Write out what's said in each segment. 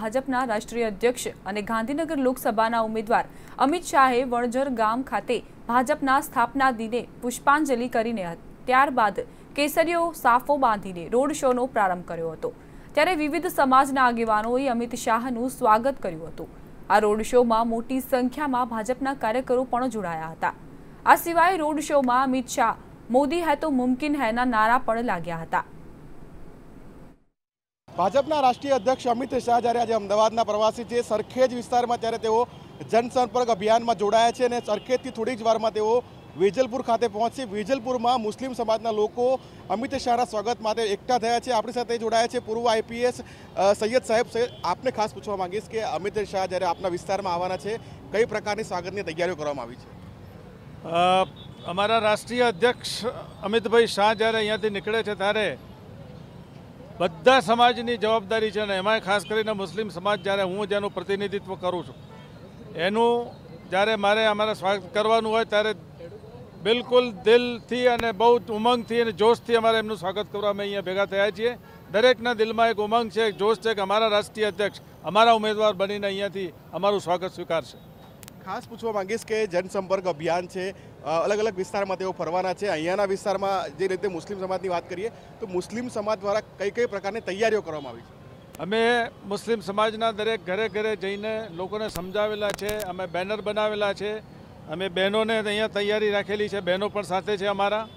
ભાજપના રાષ્ટ્રીય અધ્યક્ષ અને ગાંધીનગર લોકસભાના ઉમેદવાર અમિત શાહે વણઝર ગામ ખાતે ભાજપના સ્થાપના દિને પુષ્પાંજલિ કરીને ત્યારબાદ કેસરીઓ સાફો બાંધીને રોડ શોનો પ્રારંભ કર્યો હતો। ત્યારે વિવિધ સમાજના આગેવાનોએ અમિત શાહનું સ્વાગત કર્યું હતું। આ રોડ શોમાં મોટી સંખ્યામાં ભાજપના કાર્યકરો પણ જોડાયા હતા। આ સિવાય રોડ શોમાં અમિત શાહ મોદી હૈ તો મુમકિન હૈના નારા પણ લાગ્યા હતા। ભાજપના રાષ્ટ્રીય અધ્યક્ષ અમિત શાહ જ્યારે આજે અમદાવાદના પ્રવાસી છે સરખેજ વિસ્તારમાં ત્યારે તેઓ જનસંપર્ક અભિયાનમાં જોડાયા છે અને સરખેજથી થોડી જ વારમાં તેઓ વેજલપુર ખાતે પહોંચી। વેજલપુરમાં મુસ્લિમ સમાજના લોકો અમિત શાહના સ્વાગત માટે એકઠા થયા છે। આપણી સાથે જોડાયા છે પૂર્વ આઈપીએસ સૈયદ સાહેબ। આપને ખાસ પૂછવા માંગીશ કે અમિત શાહ જ્યારે આપના વિસ્તારમાં આવવાના છે કઈ પ્રકારની સ્વાગતની તૈયારીઓ કરવામાં આવી છે? અમારા રાષ્ટ્રીય અધ્યક્ષ અમિતભાઈ શાહ જ્યારે અહીંયાથી નીકળે છે ત્યારે બધા સમાજની જવાબદારી છે અને એમાંય ખાસ કરીને મુસ્લિમ સમાજ જ્યારે હું જેનું પ્રતિનિધિત્વ કરું છું એનું જ્યારે મારે અમારા સ્વાગત કરવાનું હોય ત્યારે બિલકુલ દિલથી અને બહુ ઉમંગથી અને જોશથી અમારે એમનું સ્વાગત કરવા અમે અહીંયા ભેગા થયા છીએ। દરેકના દિલમાં એક ઉમંગ છે, એક જોશ છે કે અમારા રાષ્ટ્રીય અધ્યક્ષ અમારા ઉમેદવાર બનીને અહીંયાથી અમારું સ્વાગત સ્વીકારશે। ખાસ પૂછવા માંગીશ કે જનસંપર્ક અભિયાન છે, અલગ અલગ વિસ્તારમાં તેઓ ફરવાના છે। અહીંયાના વિસ્તારમાં જે રીતે મુસ્લિમ સમાજની વાત કરીએ તો મુસ્લિમ સમાજ દ્વારા કઈ કઈ પ્રકારની તૈયારીઓ કરવામાં આવી છે? અમે મુસ્લિમ સમાજના દરેક ઘરે ઘરે જઈને લોકોને સમજાવેલા છે, અમે બેનર બનાવેલા છે, અમે બહેનોને અહીંયા તૈયારી રાખેલી છે, બહેનો પણ સાથે છે અમારા,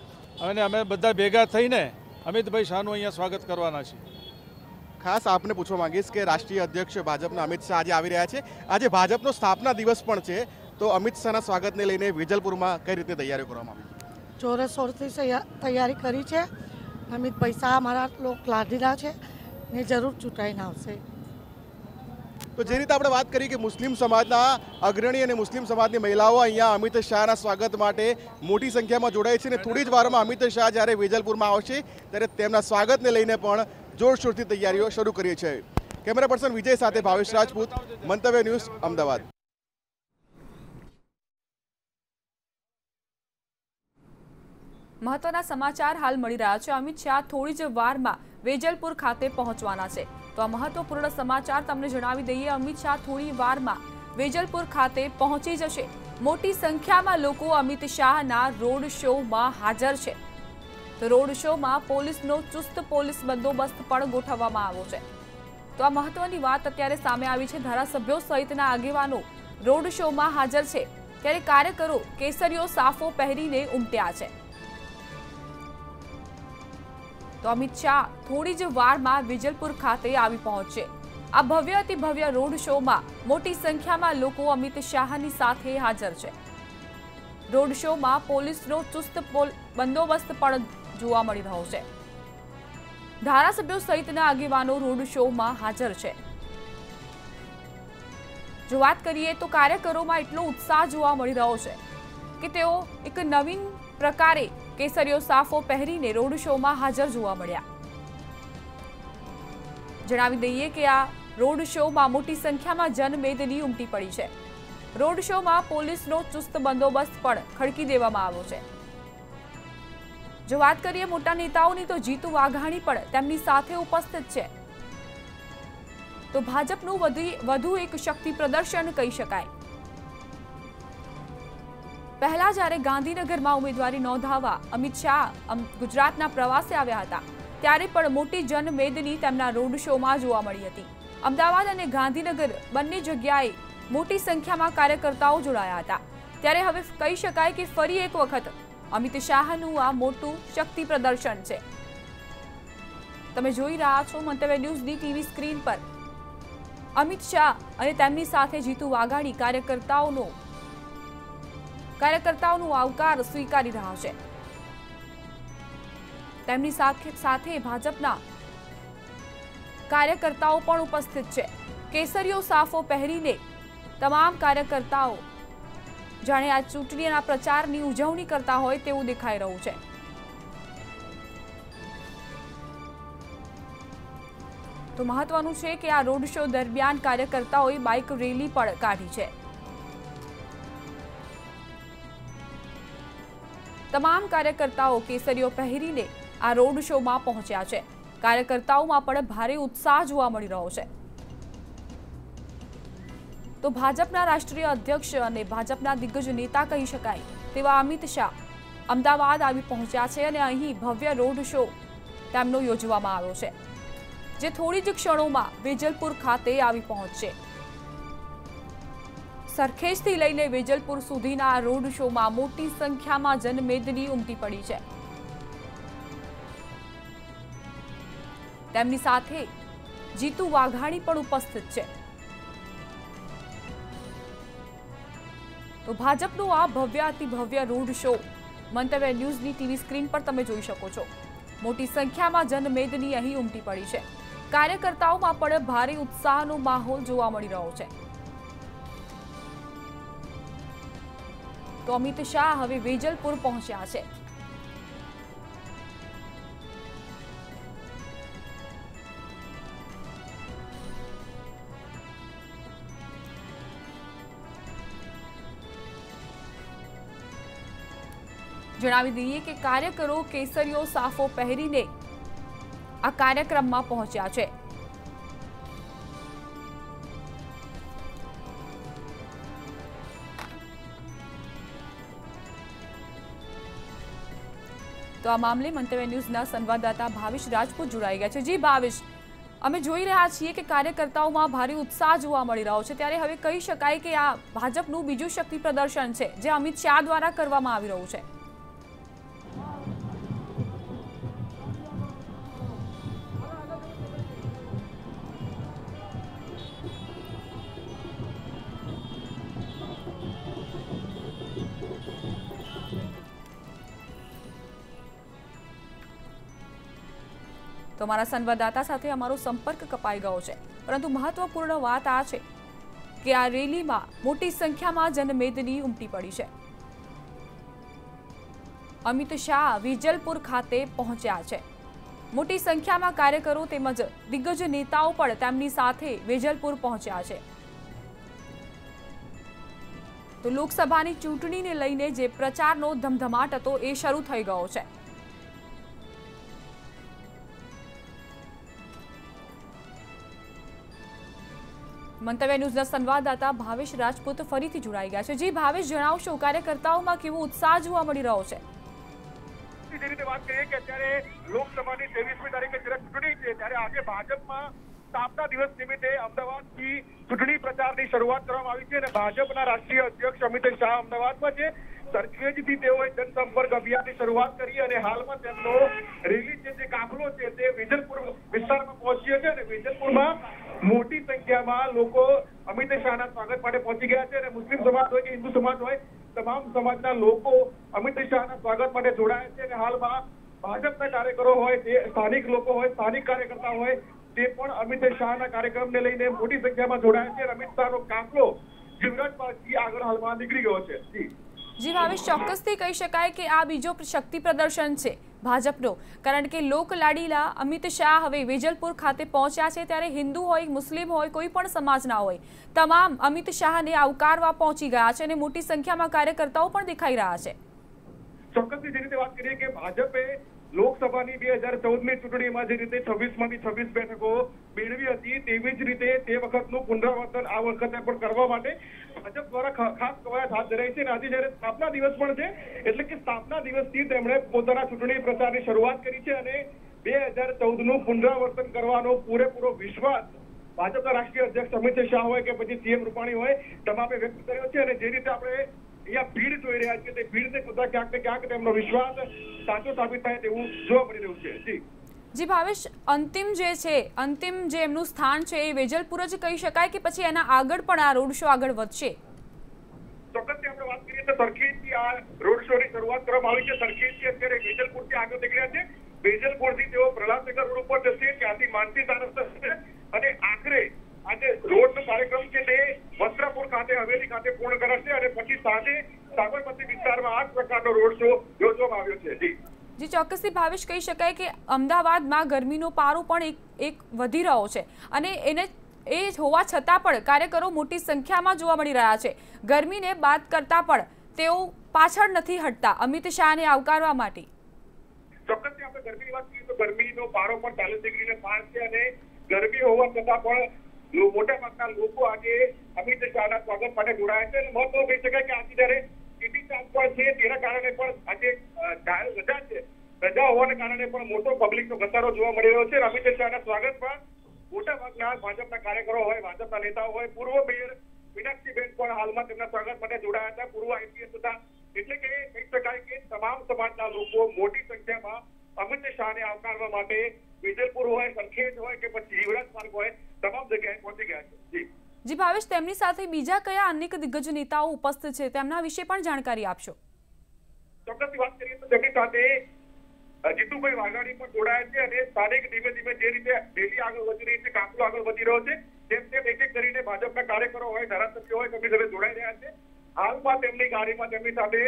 અને અમે બધા ભેગા થઈને અમિતભાઈ શાહનું અહીંયા સ્વાગત કરવાના છીએ। ખાસ આપને પૂછવા માંગીશ કે રાષ્ટ્રીય અધ્યક્ષ ભાજપના અમિત શાહ આજે આવી રહ્યા છે, આજે ભાજપનો સ્થાપના દિવસ પણ છે, તો અમિત શાહના સ્વાગતને લઈને વેજલપુરમાં કઈ રીતે તૈયારીઓ કરવામાં આવી? જોરશોરથી તૈયારી કરી છે। અમિતભાઈ શાહ અમારા લોક લાડીલા છે ને જરૂર ચૂંટાઈને આવશે। તો જે રીતે આપણે વાત કરી કે મુસ્લિમ સમાજના અગ્રણી અને મુસ્લિમ સમાજની મહિલાઓ અહીંયા અમિત શાહના સ્વાગત માટે મોટી સંખ્યામાં જોડાય છે અને થોડી જ વારમાં અમિત શાહ જ્યારે વેજલપુરમાં આવશે ત્યારે તેમના સ્વાગતને લઈને પણ જોરશોરથી તૈયારીઓ શરૂ કરી છે। કેમેરા પર્સન વિજય સાથે ભાવેશ રાજપૂત, મંતવ્ય ન્યૂઝ, અમદાવાદ। મહત્વના સમાચાર હાલ મળી રહ્યા છે। અમિત શાહ થોડી જ વારમાં વેજલપુર ખાતે પહોંચવાના છે, તો આ મહત્વપૂર્ણ સમાચાર તમને જણાવી દઈએ। અમિત શાહ થોડી વારમાં વેજલપુર ખાતે પહોંચી જશે। મોટી સંખ્યામાં લોકો અમિત શાહના રોડ શોમાં હાજર છે, તો રોડ શોમાં પોલીસનો ચુસ્ત પોલીસ બંદોબસ્ત પણ ગોઠવવામાં આવ્યો છે। તો આ મહત્વની વાત અત્યારે સામે આવી છે। ધારાસભ્યો સહિતના આગેવાનો રોડ શોમાં હાજર છે, ત્યારે કાર્યકરો કેસરીઓ સાફો પહેરીને ઉમટ્યા છે। તો અમિત શાહ થોડી જ વારમાં વેજલપુર ખાતે આવી પહોંચશે। આ ભવ્ય અતિ ભવ્ય રોડ શોમાં મોટી સંખ્યામાં લોકો અમિત શાહની સાથે હાજર છે। રોડ શોમાં પોલીસનો ચુસ્ત બંદોબસ્ત પણ જોવા મળી રહ્યો છે। ધારાસભ્યો સહિતના આગેવાનો રોડ શોમાં હાજર છે। જો વાત કરીએ તો કાર્યકરોમાં એટલો ઉત્સાહ જોવા મળી રહ્યો છે કે તેઓ એક નવીન પ્રકારે કેસરીઓ સાફો પહેરીને રોડ શોમાં હાજર જોવા મળ્યા। જણાવી દઈએ કે આ રોડ શોમાં મોટી સંખ્યામાં જનમેદની ઉમટી પડી છે। રોડ શોમાં પોલીસનો ચુસ્ત બંદોબસ્ત પણ ખડકી દેવામાં આવ્યો છે। જો વાત કરીએ મોટા નેતાઓની તો જીતુ વાઘાણી પણ તેમની સાથે ઉપસ્થિત છે, તો ભાજપનું વધુ એક શક્તિ પ્રદર્શન કહી શકાય। પહેલા જ્યારે ગાંધીનગરમાં ઉમેદવારી નોંધાવવા અમિત શાહ ગુજરાતના પ્રવાસે આવ્યા હતા ત્યારે પણ મોટી જનમેદની તેમના રોડ શોમાં જોવા મળી હતી। અમદાવાદ અને ગાંધીનગર બંને જગ્યાએ મોટી સંખ્યામાં કાર્યકર્તાઓ જોડાયા હતા, ત્યારે હવે કહી શકાય કે ફરી એક વખત અમિત શાહનું આ મોટું શક્તિ પ્રદર્શન છે। તમે જોઈ રહ્યા છો મંતવ્ય ન્યૂઝની ટીવી સ્ક્રીન પર અમિત શાહ અને તેમની સાથે જીતુ વાઘાણી કાર્યકર્તાઓનો આવકાર સ્વીકારી રહ્યા છે। તેમની સાથે ભાજપના કાર્યકર્તાઓ પણ ઉપસ્થિત છે। કેસરીઓ સાફો પહેરીને તમામ કાર્યકર્તાઓ જાણે આ ચૂંટણીના પ્રચારની ઉજવણી કરતા હોય તેવું દેખાઈ રહ્યું છે। તો મહત્વનું છે કે આ રોડ શો દરમિયાન કાર્યકર્તાઓએ બાઇક રેલી પણ કાઢી છે। તમામ કાર્યકર્તાઓ કેસરીઓ પહેરીને આ રોડ શોમાં પહોંચ્યા છે। કાર્યકર્તાઓમાં પણ ભારે ઉત્સાહ જોવા મળી રહ્યો છે। તો ભાજપના રાષ્ટ્રીય અધ્યક્ષ અને ભાજપના દિગ્ગજ નેતા કહી શકાય તેવા અમિત શાહ અમદાવાદ આવી પહોંચ્યા છે અને અહીં ભવ્ય રોડ શો તેમનો યોજવામાં આવ્યો છે, જે થોડી જ ક્ષણોમાં વેજલપુર ખાતે આવી પહોંચશે। સરખેજથી લઈને વેજલપુર સુધીના રોડ શોમાં મોટી સંખ્યામાં જનમેદની ઉમટી પડી છે। તેમની સાથે જીતુ વાઘાણી પણ ઉપસ્થિત છે। તો ભાજપનો આ ભવ્ય અતિ ભવ્ય રોડ શો મંતવ્ય ન્યૂઝની ટીવી સ્ક્રીન પર તમે જોઈ શકો છો। મોટી સંખ્યામાં જનમેદની અહીં ઉમટી પડી છે। કાર્યકર્તાઓમાં પણ ભારે ઉત્સાહનો માહોલ જોવા મળી રહ્યો છે। તો અમિત શાહ હવે વેજલપુર પહોંચ્યા છે। જણાવી દઈએ કે કાર્યકરો કેસરીયો સાફો પહેરીને આ કાર્યક્રમમાં પહોંચ્યા છે। તો આ મામલે મંતવ્ય ન્યૂઝના સંવાદદાતા ભાવેશ રાજપૂત જોડાઈ ગયા છે। જી ભાવેશ, અમે જોઈ રહ્યા છીએ કે કાર્યકર્તાઓમાં ભારે ઉત્સાહ જોવા મળી રહ્યો છે, ત્યારે હવે કહી શકાય કે આ ભાજપનું બીજું શક્તિ પ્રદર્શન છે જે અમિત શાહ દ્વારા કરવામાં આવી રહ્યું છે। તો અમારા સંવાદદાતા સાથે અમારો સંપર્ક કપાઈ ગયો છે, પરંતુ મહત્વપૂર્ણ વાત આ છે કે આ રેલીમાં મોટી સંખ્યામાં જનમેદની ઉમટી પડી છે। અમિત શાહ વેજલપુર ખાતે પહોંચ્યા છે। મોટી સંખ્યામાં કાર્યકરો તેમજ દિગ્ગજ નેતાઓ પણ તેમની સાથે વેજલપુર પહોંચ્યા છે। તો લોકસભાની ચૂંટણીને લઈને જે પ્રચારનો ધમધમાટ હતો એ શરૂ થઈ ગયો છે। મંતવ્ય ન્યૂઝના સંવાદદાતા ભાવેશ રાજપૂત ફરીથી જોડાઈ ગયા છે। જી ભાવેશ, જણાવશો કાર્યકર્તાઓમાં કેવો ઉત્સાહ જોવા મળી રહ્યો છે? જે રીતે વાત કરીએ કે અત્યારે લોકસભાની 23મી તારીખે જ્યારે ચૂંટણી છે, ત્યારે આજે ભાજપમાં સ્થાપના દિવસ નિમિત્તે અમદાવાદથી ચૂંટણી પ્રચારની શરૂઆત કરવામાં આવી છે અને ભાજપના રાષ્ટ્રીય અધ્યક્ષ અમિત શાહ અમદાવાદમાં છે। સરખેજથી તેઓએ જનસંપર્ક અભિયાનની શરૂઆત કરી અને હાલમાં તેમનો રેલી છે, જે કાફલો છે, તે વેજલપુર વિસ્તારમાં પહોંચ્યો છે અને વેજલપુરમાં મોટી સંખ્યામાં લોકો અમિત શાહના સ્વાગત માટે પહોંચી ગયા છે અને મુસ્લિમ સમાજ હોય કે હિન્દુ સમાજ હોય, તમામ સમાજના લોકો અમિત શાહના સ્વાગત માટે જોડાયા છે અને હાલમાં ભાજપના કાર્યકરો હોય, તે સ્થાનિક લોકો હોય, સ્થાનિક કાર્યકર્તા હોય, તે પણ અમિત શાહના કાર્યક્રમને લઈને મોટી સંખ્યામાં જોડાયા છે। અમિત શાહનો કાફલો જીવરાજ પાર્કથી આગળ હાલમાં નીકળી ગયો છે। જી ભાવેશ, ચોક્કસથી કહી શકાય કે આ બીજો શક્તિ પ્રદર્શન છે ભાજપનો, કારણ કે લોકલાડીલા અમિત શાહ હવે વેજલપુર ખાતે પહોંચ્યા છે, ત્યારે હિન્દુ હોય, મુસ્લિમ હોય, કોઈ પણ સમાજના હોય, તમામ અમિત શાહને આવકારવા પહોંચી ગયા છે અને મોટી સંખ્યામાં કાર્યકર્તાઓ પણ દેખાઈ રહ્યા છે। ચોક્કસથી જે રીતે વાત કરીએ કે ભાજપે લોકસભાની 2014ની ચૂંટણીમાં જે રીતે 26માંથી 26 બેઠકો મેળવી હતી, તેવી જ રીતે તે વખતનું પુનરાવર્તન આ વખતે પણ કરવા માટે ભાજપ દ્વારા ખાસ કવાયત હાથ ધરાઈ છે અને આજે જ્યારે સ્થાપના દિવસ પણ છે, એટલે કે સ્થાપના દિવસથી તેમણે પોતાના ચૂંટણી પ્રચારની શરૂઆત કરી છે અને 2014નું પુનરાવર્તન કરવાનો પૂરેપૂરો વિશ્વાસ ભાજપના રાષ્ટ્રીય અધ્યક્ષ અમિત શાહ હોય કે પછી સીએમ રૂપાણી હોય, તમામે વ્યક્ત કર્યો છે અને જે રીતે આપણે અહીંયા ભીડ જોઈ રહ્યા છીએ, તે ભીડને જોતા ક્યાંક ને ક્યાંક તેમનો વિશ્વાસ સાચો સાબિત થાય તેવું જોવા મળી રહ્યું છે। જી ભાવેશ, અંતિમ જે એમનું સ્થાન છે એ વેજલપુર જ કહી શકાય કે પછી એના આગળ પણ આ રોડ શો આગળ વધશે? ચોક્કસથી આપણે વાત કરીએ તો સરખેજથી આ રોડ શોની શરૂઆત કરવામાં આવી છે। સરખેજથી અત્યારે વેજલપુરથી આગળ નીકળ્યા છે। વેજલપુરથી તેઓ પ્રહલાદનગર રોડ ઉપર જશે, ત્યાંથી માનસી સારસ થશે અને આખરે આજે રોડનો કાર્યક્રમ છે તે વસ્ત્રાપુર ખાતે હવેલી ખાતે પૂર્ણ કરાશે અને પછી સાંજે સાબરમતી વિસ્તારમાં આ પ્રકારનો રોડ શો યોજવામાં આવ્યો છે। જી ચોક્કસથી ભાવેશ, કહી શકાય કે અમદાવાદમાં ગરમીનો પારો પણ એક વધી રહ્યો છે અને એ હોવા છતાં પણ કાર્યકરો મોટી સંખ્યામાં જોવા મળી રહ્યા છે। ગરમીને બાદ કરતા પણ તેઓ પાછળ નથી હટતા અમિત શાહને આવકારવા માટે। ચોક્કસથી આપણે ગરમીની વાત કરીએ તો ગરમીનો પારો પણ 40 ડિગ્રીને પાર છે અને ગરમી હોવા છતાં પણ મોટાભાગના લોકો આજે અમિત શાહના સ્વાગત માટે જોડાયા છે. અને મહત્વ કહી શકાય કે આજે જ્યારે ચીટી ચાંદ પણ છે તેના કારણે પણ આજે જાહેર રજા છે. રજા હોવાને કારણે પણ મોટો પબ્લિકનો ઘસારો જોવા મળી રહ્યો છે. અમિત શાહના સ્વાગતમાં મોટાભાગના ભાજપના કાર્યકરો હોય, ભાજપના નેતાઓ હોય, પૂર્વ મેયર મીનાક્ષીબેન પણ હાલમાં તેમના સ્વાગત માટે જોડાયા હતા. પૂર્વ આઈપીએસ હતા. એટલે કે કહી શકાય કે તમામ સમાજના લોકો મોટી સંખ્યામાં અમિત શાહને આવકારવા માટે વેજલપુર હોય, સરખેજ હોય કે પછી યુવરાજ માર્ગ હોય, તમામ જગ્યાએ પહોંચી ગયા છે. જી ભાવેશ, તેમની સાથે બીજા કયા અનેક દિગ્ગજ નેતાઓ ઉપસ્થિત છે, તેમના વિશે પણ જાણકારી આપશો. ચોક્કસથી વાત કરીએ તો તેમની સાથે જીતુભાઈ વાઘાણી પણ જોડાયા છે અને સ્થાનિક ધીમે ધીમે જે રીતે રેલી આગળ વધી રહી છે, કાફલો આગળ વધી રહ્યો છે, તેમ તેમ એક એક કરીને ભાજપના કાર્યકરો હોય, ધારાસભ્યો હોય, તેમની સાથે જોડાઈ રહ્યા છે. હાલમાં તેમની ગાડીમાં તેમની સાથે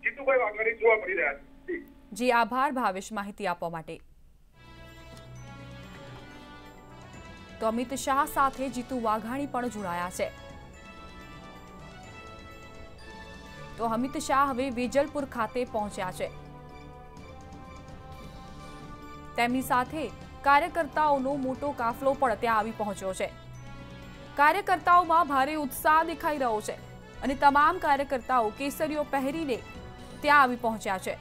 જીતુભાઈ વાઘાણી જોવા મળી રહ્યા છે. જી આભાર ભાવેશ માહિતી આપવા માટે. તો અમિત શાહ સાથે જીતુ વાઘાણી પણ જોડાયા છે. તો અમિત શાહ હવે વેજલપુર ખાતે પહોંચ્યા છે. તેમની સાથે કાર્યકર્તાઓનો મોટો કાફલો પણ ત્યાં આવી પહોંચ્યો છે. કાર્યકર્તાઓમાં ભારે ઉત્સાહ દેખાઈ રહ્યો છે અને તમામ કાર્યકર્તાઓ કેસરીઓ પહેરીને ત્યાં આવી પહોંચ્યા છે.